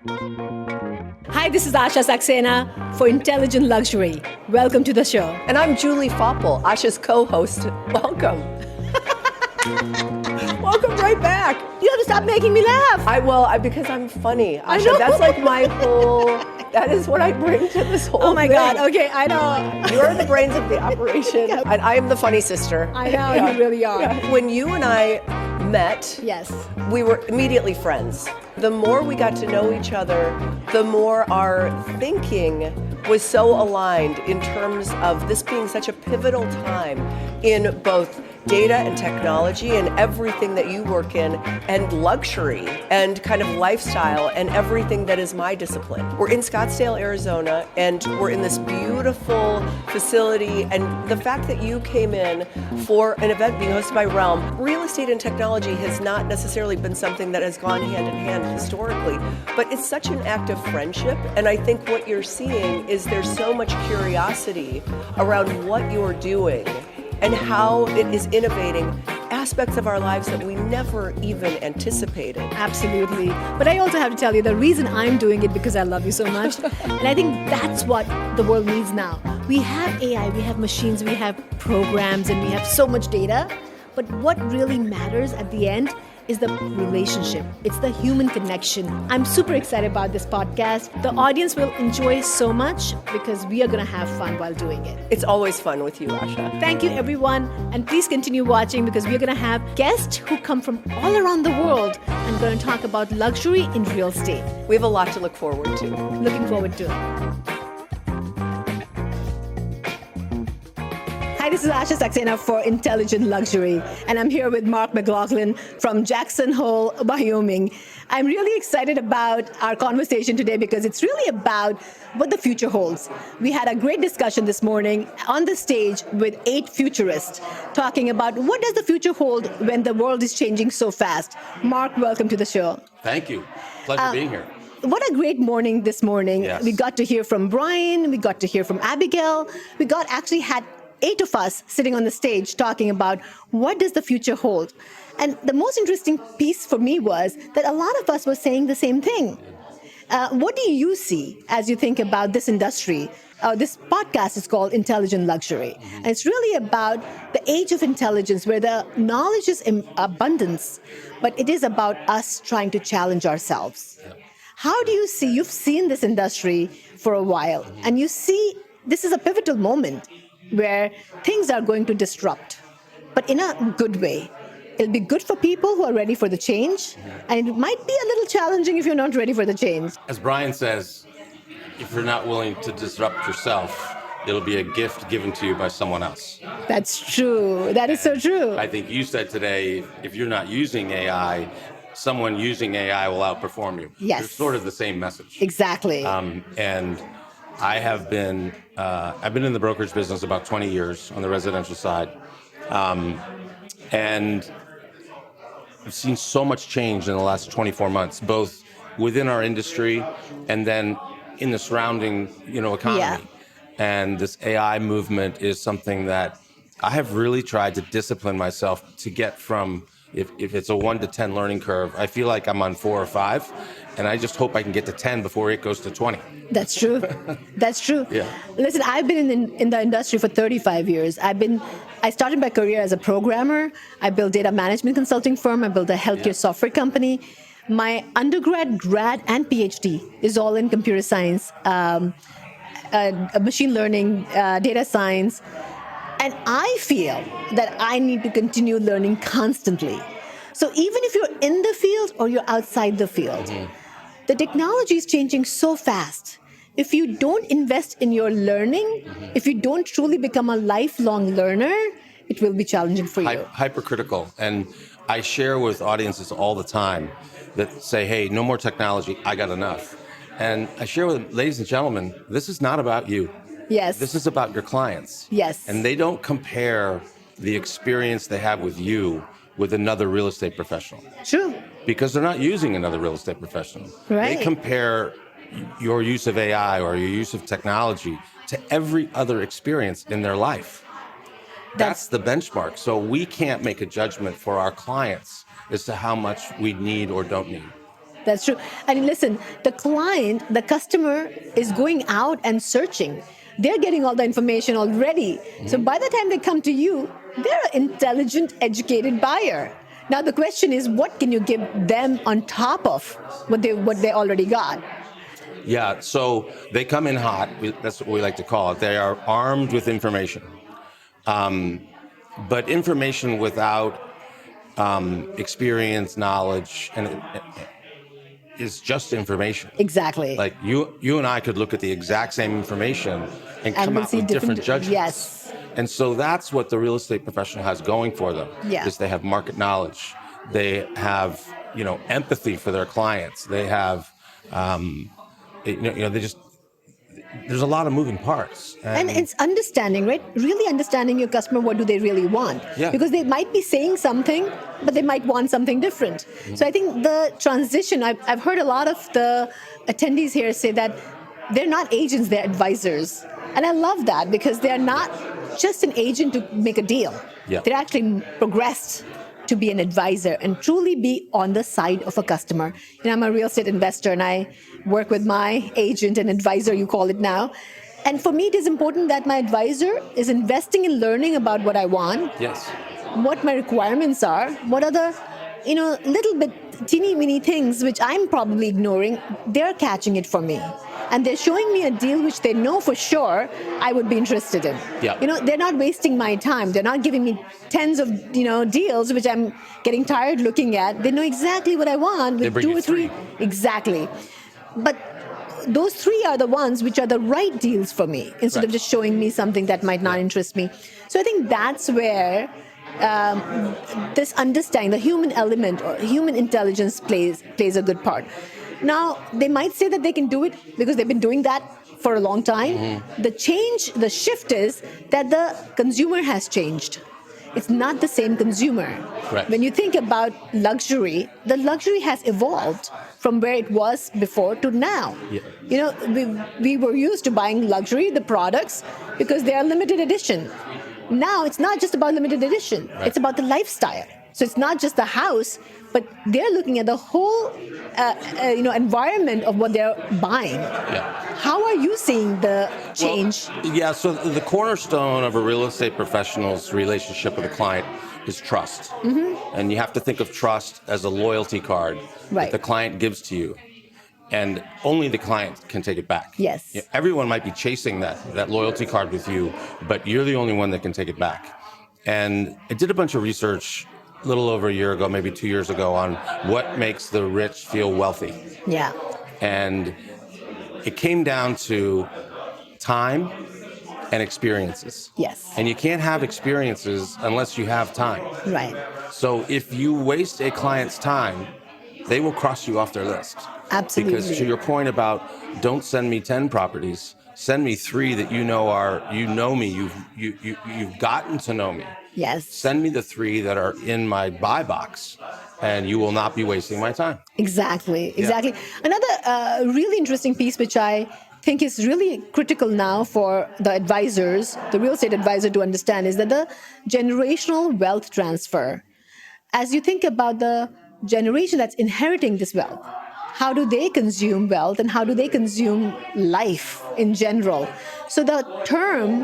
Hi, this is Asha Saxena for Intelligent Luxury. Welcome to the show. And I'm Julie Faupel, Asha's co-host. Welcome. Welcome right back. You have to stop making me laugh. I will, because I'm funny. I Asha, know. that's like my whole, that is what I bring to this whole Oh my thing. God, okay, I know. You're the brains of the operation, and I am the funny sister. I know, you really are. Yeah. When you and I met, Yes. we were immediately friends. The more we got to know each other, the more our thinking was so aligned in terms of this being such a pivotal time in both data and technology and everything that you work in, and luxury and kind of lifestyle and everything that is my discipline. We're in Scottsdale, Arizona, and we're in this beautiful facility, and the fact that you came in for an event being hosted by Realm, real estate and technology has not necessarily been something that has gone hand in hand historically, but it's such an act of friendship, and I think what you're seeing is there's so much curiosity around what you're doing and how it is innovating aspects of our lives that we never even anticipated. Absolutely. But I also have to tell you, the reason I'm doing it because I love you so much. And I think that's what the world needs now. We have AI, we have machines, we have programs, and we have so much data. But what really matters at the end is the relationship. It's the human connection. I'm super excited about this podcast. The audience will enjoy so much because we are going to have fun while doing it. It's always fun with you, Asha. Thank you, everyone. And please continue watching because we're going to have guests who come from all around the world and going to talk about luxury in real estate. We have a lot to look forward to. Looking forward to it. Hi, this is Asha Saxena for Intelligent Luxury, and I'm here with Mark McLaughlin from Jackson Hole, Wyoming. I'm really excited about our conversation today because it's really about what the future holds. We had a great discussion this morning on the stage with 8 futurists talking about what does the future hold when the world is changing so fast. Mark, welcome to the show. Thank you. Pleasure being here. What a great morning this morning. Yes. We got to hear from Brian, we got to hear from Abigail, we actually had 8 of us sitting on the stage talking about what does the future hold. And the most interesting piece for me was that a lot of us were saying the same thing. What do you see as you think about this industry? This podcast is called Intelligent Luxury. And it's really about the age of intelligence where the knowledge is in abundance, but it is about us trying to challenge ourselves. How do you see, you've seen this industry for a while, and you see this is a pivotal moment where things are going to disrupt, but in a good way. It'll be good for people who are ready for the change, and it might be a little challenging if you're not ready for the change. As Brian says, if you're not willing to disrupt yourself, it'll be a gift given to you by someone else. That's true. That is so true. I think you said today, if you're not using AI, someone using AI will outperform you. Yes. It's sort of the same message. Exactly. And I have been, I've been in the brokerage business about 20 years on the residential side. And I've seen so much change in the last 24 months, both within our industry and then in the surrounding, economy. Yeah. And this AI movement is something that I have really tried to discipline myself to get from, if it's a 1 to 10 learning curve, I feel like I'm on 4 or 5, and I just hope I can get to 10 before it goes to 20. That's true. That's true. Yeah. Listen, I've been in the industry for 35 years. I started my career as a programmer. I built a data management consulting firm. I built a healthcare software company. My undergrad, grad, and PhD is all in computer science, machine learning, data science. And I feel that I need to continue learning constantly. So even if you're in the field or you're outside the field, the technology is changing so fast. If you don't invest in your learning, if you don't truly become a lifelong learner, it will be challenging for you. Hypercritical. And I share with audiences all the time that say, hey, no more technology, I got enough. And I share with them, ladies and gentlemen, this is not about you. Yes. This is about your clients. Yes. And they don't compare the experience they have with you with another real estate professional. True. Because they're not using another real estate professional. Right. They compare your use of AI or your use of technology to every other experience in their life. That's the benchmark. So we can't make a judgment for our clients as to how much we need or don't need. That's true. And listen, the client, the customer is going out and searching. They're getting all the information already. So by the time they come to you, they're an intelligent, educated buyer. Now the question is, what can you give them on top of what they already got? Yeah, so they come in hot. That's what we like to call it. They are armed with information. But information without experience, knowledge, and is just information. Exactly. Like you and I could look at the exact same information and come we'll out see with different judgments. Yes. And so that's what the real estate professional has going for them. Yeah. Is they have market knowledge. They have, empathy for their clients. They have, they just, there's a lot of moving parts. And it's understanding, right? Really understanding your customer, what do they really want? Yeah. Because they might be saying something, but they might want something different. Mm-hmm. So I think the transition, I've heard a lot of the attendees here say that they're not agents, they're advisors. And I love that because they're not just an agent to make a deal. Yeah. They're actually progressed to be an advisor and truly be on the side of a customer. I'm a real estate investor and I work with my agent and advisor, you call it now. And for me, it is important that my advisor is investing in learning about what I want, yes, what my requirements are, what are the, little bit teeny weeny things which I'm probably ignoring, they're catching it for me. And they're showing me a deal which they know for sure I would be interested in. Yeah. They're not wasting my time. They're not giving me tens of, deals which I'm getting tired looking at. They know exactly what I want with they bring 2 you or 3. Exactly. But those 3 are the ones which are the right deals for me instead of just showing me something that might not interest me. So I think that's where this understanding, the human element or human intelligence plays a good part. Now, they might say that they can do it because they've been doing that for a long time. Mm-hmm. The shift is that the consumer has changed. It's not the same consumer. Right. When you think about luxury, the luxury has evolved from where it was before to now. Yeah. We were used to buying luxury, the products, because they are limited edition. Now, it's not just about limited edition. Right. It's about the lifestyle. So it's not just the house, but they're looking at the whole, environment of what they're buying. Yeah. How are you seeing the change? Well, so the cornerstone of a real estate professional's relationship with a client is trust. Mm-hmm. And you have to think of trust as a loyalty card that the client gives to you. And only the client can take it back. Yes. Everyone might be chasing that loyalty card with you, but you're the only one that can take it back. And I did a bunch of research a little over a year ago, maybe 2 years ago, on what makes the rich feel wealthy. Yeah. And it came down to time and experiences. Yes. And you can't have experiences unless you have time. Right. So if you waste a client's time, they will cross you off their list. Absolutely. Because to your point about don't send me 10 properties, send me 3 that you know me, you've gotten to know me. Yes. Send me the 3 that are in my buy box, and you will not be wasting my time. Exactly. Yeah. Another really interesting piece, which I think is really critical now for the advisors, the real estate advisor to understand, is that the generational wealth transfer. As you think about the generation that's inheriting this wealth, how do they consume wealth and how do they consume life in general? So the term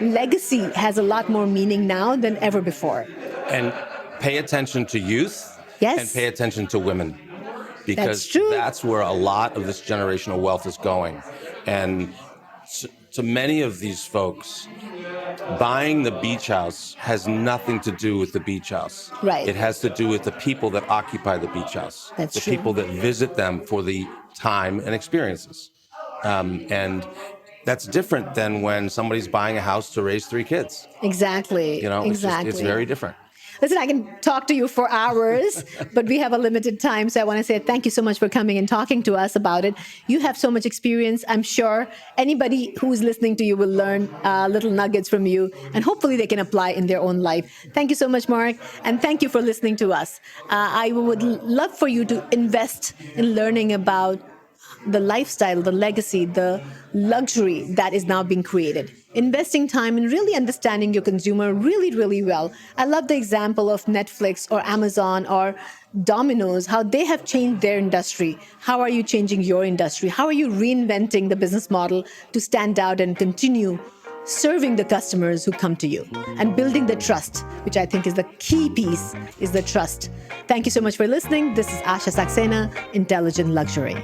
legacy has a lot more meaning now than ever before. And pay attention to youth. Yes. And pay attention to women. Because that's true. That's where a lot of this generational wealth is going. And to many of these folks, buying the beach house has nothing to do with the beach house. Right. It has to do with the people that occupy the beach house. That's the true. people that visit them for the time and experiences. And that's different than when somebody's buying a house to raise 3 kids. Exactly. It's very different. Listen, I can talk to you for hours, but we have a limited time. So I want to say thank you so much for coming and talking to us about it. You have so much experience. I'm sure anybody who's listening to you will learn little nuggets from you, and hopefully they can apply in their own life. Thank you so much, Mark, and thank you for listening to us. I would love for you to invest in learning about the lifestyle, the legacy, the luxury that is now being created. investing time in really understanding your consumer really, really well. I love the example of Netflix or Amazon or Domino's, how they have changed their industry. How are you changing your industry? How are you reinventing the business model to stand out and continue serving the customers who come to you and building the trust, which I think is the key piece, is the trust. Thank you so much for listening. This is Asha Saxena, Intelligent Luxury.